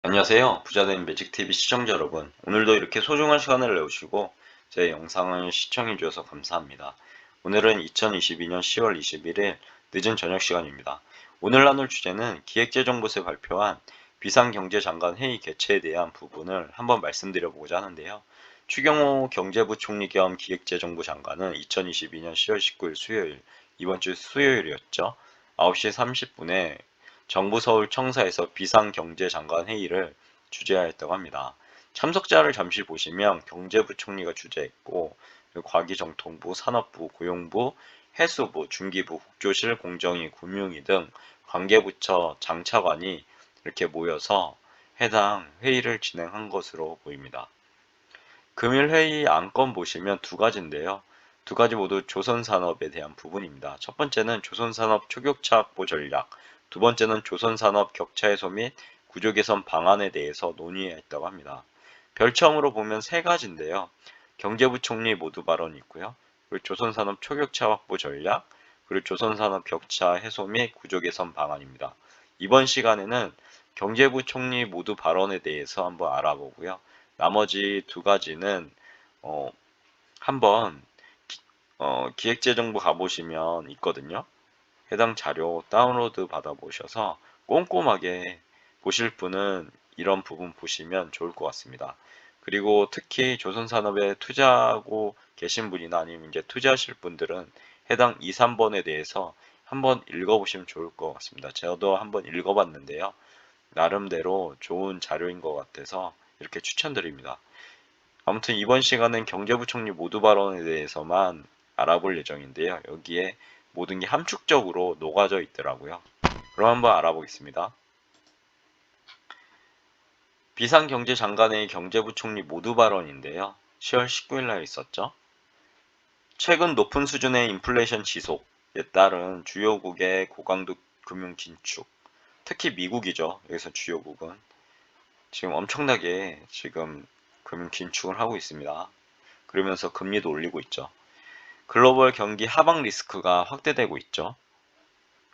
안녕하세요. 부자된 매직TV 시청자 여러분. 오늘도 이렇게 소중한 시간을 내주시고 제 영상을 시청해 주셔서 감사합니다. 오늘은 2022년 10월 21일 늦은 저녁 시간입니다. 오늘 나눌 주제는 기획재정부에서 발표한 비상경제장관 회의 개최에 대한 부분을 한번 말씀드려보고자 하는데요. 추경호 경제부총리 겸 기획재정부 장관은 2022년 10월 19일 수요일, 이번 주 수요일이었죠. 9시 30분에 정부 서울 청사에서 비상경제장관 회의를 주재하였다고 합니다. 참석자를 잠시 보시면 경제부총리가 주재했고 과기정통부, 산업부, 고용부, 해수부, 중기부, 국조실, 공정위, 금융위 등 관계부처 장차관이 이렇게 모여서 해당 회의를 진행한 것으로 보입니다. 금일 회의 안건 보시면 두 가지인데요. 두 가지 모두 조선산업에 대한 부분입니다. 첫 번째는 조선산업 초격차 확보 전략, 두 번째는 조선산업 격차 해소 및 구조 개선 방안에 대해서 논의했다고 합니다. 별첨으로 보면 세 가지인데요. 경제부총리 모두 발언이 있고요. 그리고 조선산업 초격차 확보 전략, 그리고 조선산업 격차 해소 및 구조 개선 방안입니다. 이번 시간에는 경제부총리 모두 발언에 대해서 한번 알아보고요. 나머지 두 가지는 한번 기획재정부 가보시면 있거든요. 해당 자료 다운로드 받아보셔서 꼼꼼하게 보실 분은 이런 부분 보시면 좋을 것 같습니다. 그리고 특히 조선산업에 투자하고 계신 분이나 아니면 이제 투자하실 분들은 해당 2, 3번에 대해서 한번 읽어보시면 좋을 것 같습니다. 저도 한번 읽어봤는데요. 나름대로 좋은 자료인 것 같아서 이렇게 추천드립니다. 아무튼 이번 시간은 경제부총리 모두 발언에 대해서만 알아볼 예정인데요. 여기에 모든 게 함축적으로 녹아져 있더라고요. 그럼 한번 알아보겠습니다. 비상경제장관의 경제부총리 모두 발언인데요. 10월 19일 날 있었죠. 최근 높은 수준의 인플레이션 지속에 따른 주요국의 고강도 금융 긴축, 특히 미국이죠. 여기서 주요국은 지금 엄청나게 지금 금융 긴축을 하고 있습니다. 그러면서 금리도 올리고 있죠. 글로벌 경기 하방 리스크가 확대되고 있죠.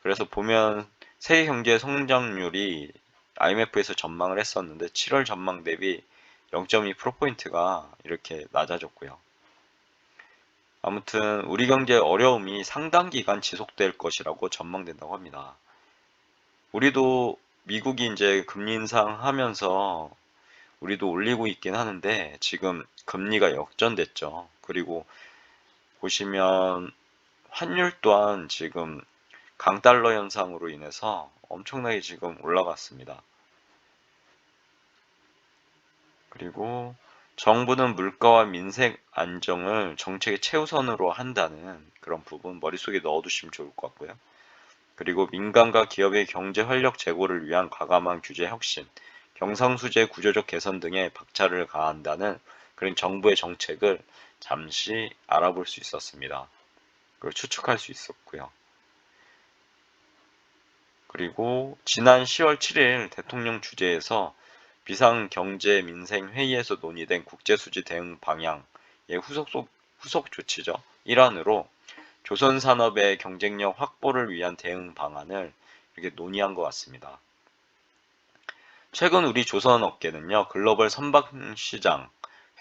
그래서 보면 세계 경제 성장률이 IMF에서 전망을 했었는데 7월 전망 대비 0.2%포인트가 이렇게 낮아졌고요. 아무튼 우리 경제 어려움이 상당 기간 지속될 것이라고 전망된다고 합니다. 우리도 미국이 이제 금리 인상하면서 우리도 올리고 있긴 하는데 지금 금리가 역전됐죠. 그리고 보시면 환율 또한 지금 강달러 현상으로 인해서 엄청나게 지금 올라갔습니다. 그리고 정부는 물가와 민생 안정을 정책의 최우선으로 한다는 그런 부분 머릿속에 넣어두시면 좋을 것 같고요. 그리고 민간과 기업의 경제 활력 제고를 위한 과감한 규제 혁신, 경상수지 구조적 개선 등에 박차를 가한다는 그런 정부의 정책을 잠시 알아볼 수 있었습니다. 그걸 추측할 수 있었고요. 그리고 지난 10월 7일 대통령 주재에서 비상경제민생회의에서 논의된 국제수지 대응 방향의 후속 조치죠. 일환으로 조선산업의 경쟁력 확보를 위한 대응 방안을 이렇게 논의한 것 같습니다. 최근 우리 조선업계는요, 글로벌 선박시장,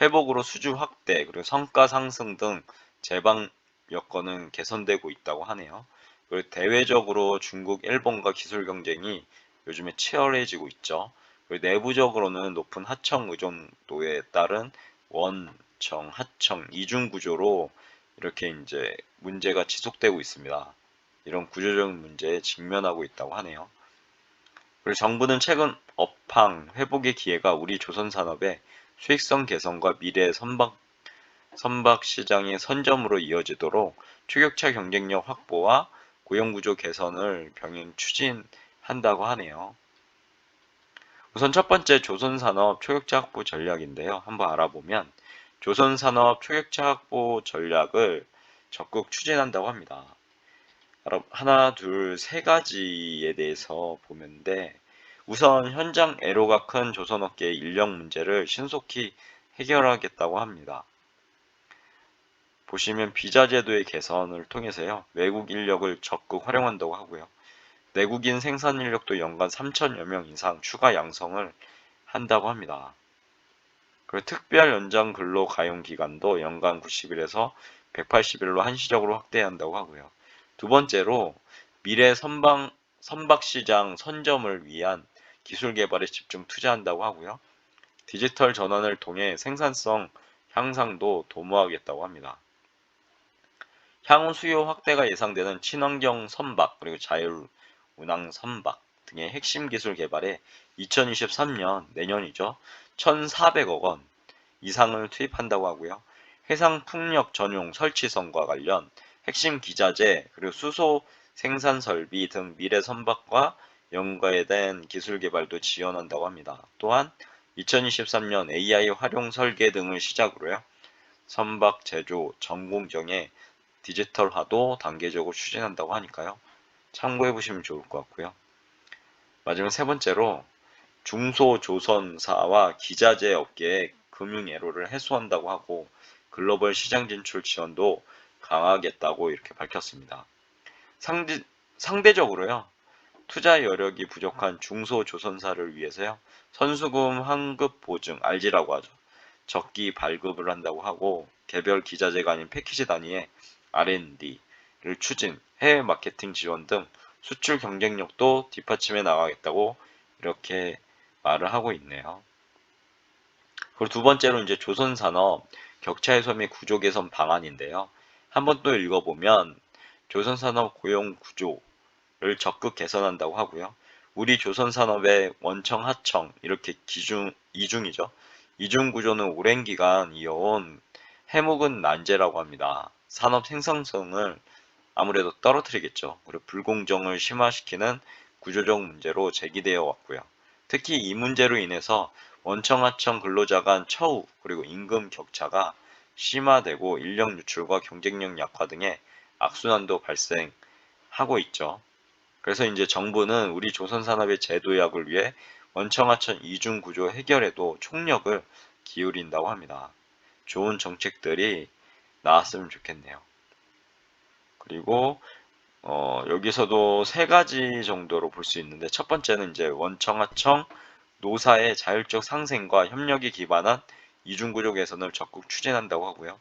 회복으로 수주 확대, 그리고 성과 상승 등 제방 여건은 개선되고 있다고 하네요. 그리고 대외적으로 중국, 일본과 기술 경쟁이 요즘에 치열해지고 있죠. 그리고 내부적으로는 높은 하청 의존도에 따른 원청, 하청, 이중 구조로 이렇게 이제 문제가 지속되고 있습니다. 이런 구조적인 문제에 직면하고 있다고 하네요. 그리고 정부는 최근 업황 회복의 기회가 우리 조선산업의 수익성 개선과 미래 선박 시장의 선점으로 이어지도록 추격차 경쟁력 확보와 고용구조 개선을 병행 추진한다고 하네요. 우선 첫 번째 조선산업 초격차 확보 전략인데요. 한번 알아보면 조선산업 초격차 확보 전략을 적극 추진한다고 합니다. 하나, 둘, 세 가지에 대해서 보는데 우선 현장 애로가 큰 조선업계의 인력 문제를 신속히 해결하겠다고 합니다. 보시면 비자 제도의 개선을 통해서요. 외국 인력을 적극 활용한다고 하고요. 내국인 생산 인력도 연간 3천여 명 이상 추가 양성을 한다고 합니다. 그리고 특별 연장 근로 가용 기간도 연간 90일에서 180일로 한시적으로 확대해야 한다고 하고요. 두 번째로 미래 선박시장 선점을 위한 기술 개발에 집중 투자한다고 하고요. 디지털 전환을 통해 생산성 향상도 도모하겠다고 합니다. 향후 수요 확대가 예상되는 친환경 선박 그리고 자율운항 선박 등의 핵심 기술 개발에 2023년 내년이죠. 1,400억 원 이상을 투입한다고 하고요. 해상 풍력 전용 설치선과 관련 핵심 기자재 그리고 수소 생산 설비 등 미래 선박과 연계된 기술 개발도 지원한다고 합니다. 또한 2023년 AI 활용 설계 등을 시작으로요. 선박 제조 전 공정의 디지털화도 단계적으로 추진한다고 하니까요. 참고해 보시면 좋을 것 같고요. 마지막 세 번째로 중소조선사와 기자재 업계의 금융 애로를 해소한다고 하고 글로벌 시장 진출 지원도 강화하겠다고 이렇게 밝혔습니다. 상대적으로요. 투자 여력이 부족한 중소조선사를 위해서요. 선수금 환급 보증, RG라고 하죠. 적기 발급을 한다고 하고 개별 기자재가 아닌 패키지 단위의 R&D를 추진, 해외 마케팅 지원 등 수출 경쟁력도 뒷받침해 나가겠다고 이렇게 말을 하고 있네요. 그리고 두 번째로 이제 조선산업 격차 해소 및 구조 개선 방안인데요. 한번 또 읽어보면 조선산업 고용 구조를 적극 개선한다고 하고요. 우리 조선산업의 원청 하청 이렇게 이중이죠. 이중 구조는 오랜 기간 이어온 해묵은 난제라고 합니다. 산업 생산성을 아무래도 떨어뜨리겠죠. 그리고 불공정을 심화시키는 구조적 문제로 제기되어 왔고요. 특히 이 문제로 인해서 원청 하청 근로자 간 처우 그리고 임금 격차가 심화되고 인력 유출과 경쟁력 약화 등의 악순환도 발생하고 있죠. 그래서 이제 정부는 우리 조선산업의 재도약을 위해 원청하청 이중 구조 해결에도 총력을 기울인다고 합니다. 좋은 정책들이 나왔으면 좋겠네요. 그리고 여기서도 세 가지 정도로 볼 수 있는데 첫 번째는 이제 원청하청 노사의 자율적 상생과 협력이 기반한 이중구조 개선을 적극 추진한다고 하고요.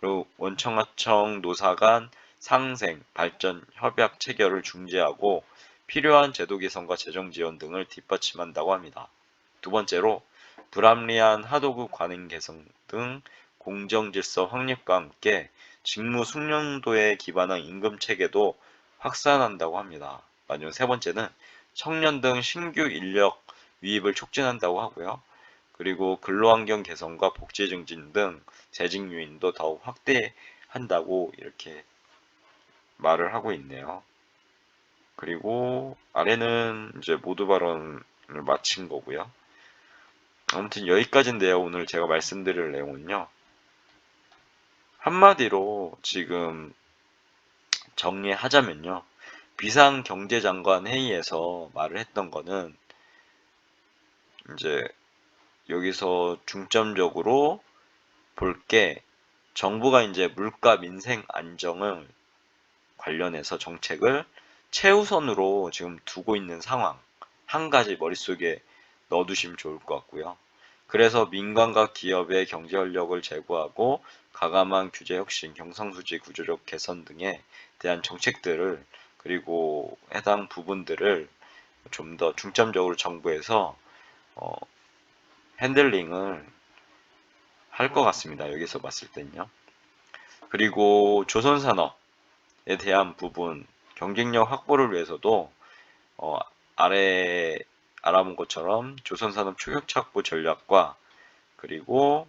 그리고 원청하청 노사 간 상생, 발전, 협약 체결을 중재하고 필요한 제도 개선과 재정 지원 등을 뒷받침한다고 합니다. 두 번째로 불합리한 하도급 관행 개선 등 공정 질서 확립과 함께 직무 숙련도에 기반한 임금 체계도 확산한다고 합니다. 마지막 세 번째는 청년 등 신규 인력 유입을 촉진한다고 하고요. 그리고 근로환경 개선과 복지 증진 등 재직 요인도 더욱 확대한다고 이렇게 말을 하고 있네요. 그리고 아래는 이제 모두 발언을 마친 거고요. 아무튼 여기까지인데요. 오늘 제가 말씀드릴 내용은요. 한마디로 지금 정리하자면요. 비상경제장관 회의에서 말을 했던 거는 이제 여기서 중점적으로 볼 게 정부가 이제 물가 민생 안정을 관련해서 정책을 최우선으로 지금 두고 있는 상황 한 가지 머릿속에 넣어두시면 좋을 것 같고요. 그래서 민간과 기업의 경제 활력을 제고하고 가감한 규제 혁신, 경상수지 구조적 개선 등에 대한 정책들을 그리고 해당 부분들을 좀 더 중점적으로 정부에서 핸들링을 할 것 같습니다. 여기서 봤을 땐요. 그리고 조선산업에 대한 부분, 경쟁력 확보를 위해서도 어, 아래 알아본 것처럼 조선산업 초격착보 전략과 그리고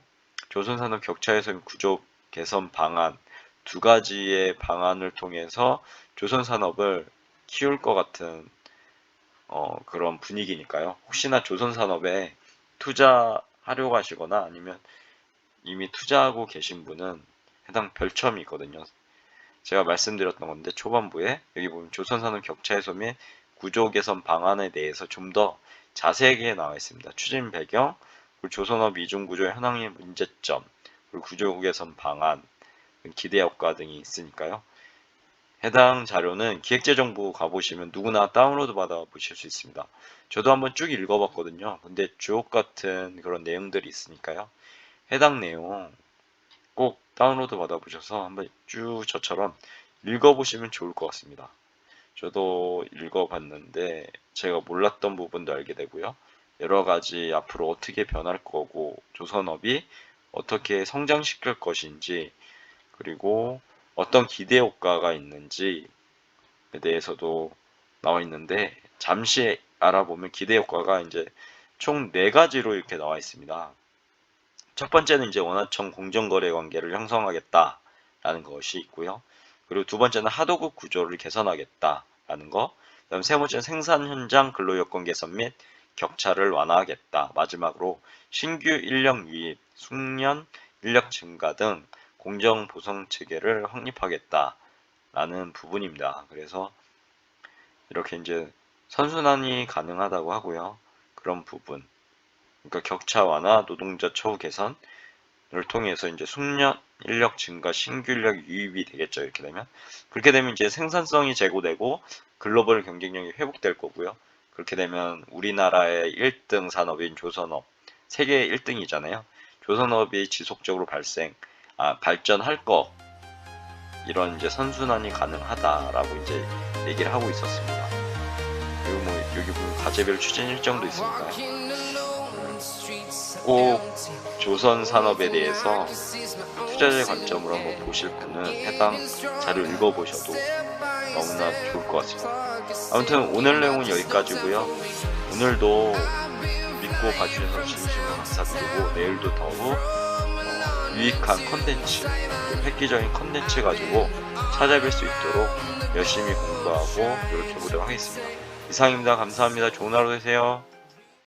조선산업 격차 해소 구조 개선 방안 두 가지의 방안을 통해서 조선산업을 키울 것 같은 그런 분위기니까요. 혹시나 조선산업에 투자하려고 하시거나 아니면 이미 투자하고 계신 분은 해당 별첨이 있거든요. 제가 말씀드렸던 건데 초반부에 여기 보면 조선산업 격차 해소 및 구조 개선 방안에 대해서 좀 더 자세하게 나와 있습니다. 추진 배경, 그리고 조선업 이중 구조 현황의 문제점, 그리고 구조 개선 방안, 기대 효과 등이 있으니까요. 해당 자료는 기획재정부 가보시면 누구나 다운로드 받아 보실 수 있습니다. 저도 한번 쭉 읽어봤거든요. 근데 주옥 같은 그런 내용들이 있으니까요. 해당 내용 꼭 다운로드 받아 보셔서 한번 쭉 저처럼 읽어보시면 좋을 것 같습니다. 저도 읽어봤는데 제가 몰랐던 부분도 알게 되고요. 여러 가지 앞으로 어떻게 변할 거고 조선업이 어떻게 성장시킬 것인지 그리고 어떤 기대 효과가 있는지에 대해서도 나와 있는데 잠시 알아보면 기대 효과가 이제 총 4가지로 이렇게 나와 있습니다. 첫 번째는 이제 원화청 공정거래 관계를 형성하겠다라는 것이 있고요. 그리고 두 번째는 하도급 구조를 개선하겠다라는 거. 그다음 세 번째는 생산 현장 근로 여건 개선 및 격차를 완화하겠다. 마지막으로 신규 인력 유입, 숙련 인력 증가 등 공정 보상 체계를 확립하겠다라는 부분입니다. 그래서 이렇게 이제 선순환이 가능하다고 하고요. 그런 부분. 그러니까 격차 완화, 노동자 처우 개선을 통해서 이제 숙련 인력 증가, 신규 인력 유입이 되겠죠. 이렇게 되면 그렇게 되면 이제 생산성이 제고되고 글로벌 경쟁력이 회복될 거고요. 그렇게 되면 우리나라의 1등 산업인 조선업, 세계 1등이잖아요. 조선업이 지속적으로 발전할 거 이런 이제 선순환이 가능하다라고 이제 얘기를 하고 있었습니다. 그리고 뭐 여기 보면 과제별 추진 일정도 있으니까요. 꼭 조선 산업에 대해서 투자자의 관점으로 한번 보실 분은 해당 자료 읽어보셔도 너무나 좋을 것 같습니다. 아무튼 오늘 내용은 여기까지고요. 오늘도 믿고 봐주셔서 진심으로 감사드리고 내일도 더욱 유익한 컨텐츠, 획기적인 컨텐츠 가지고 찾아뵐 수 있도록 열심히 공부하고 노력해보도록 하겠습니다. 이상입니다. 감사합니다. 좋은 하루 되세요.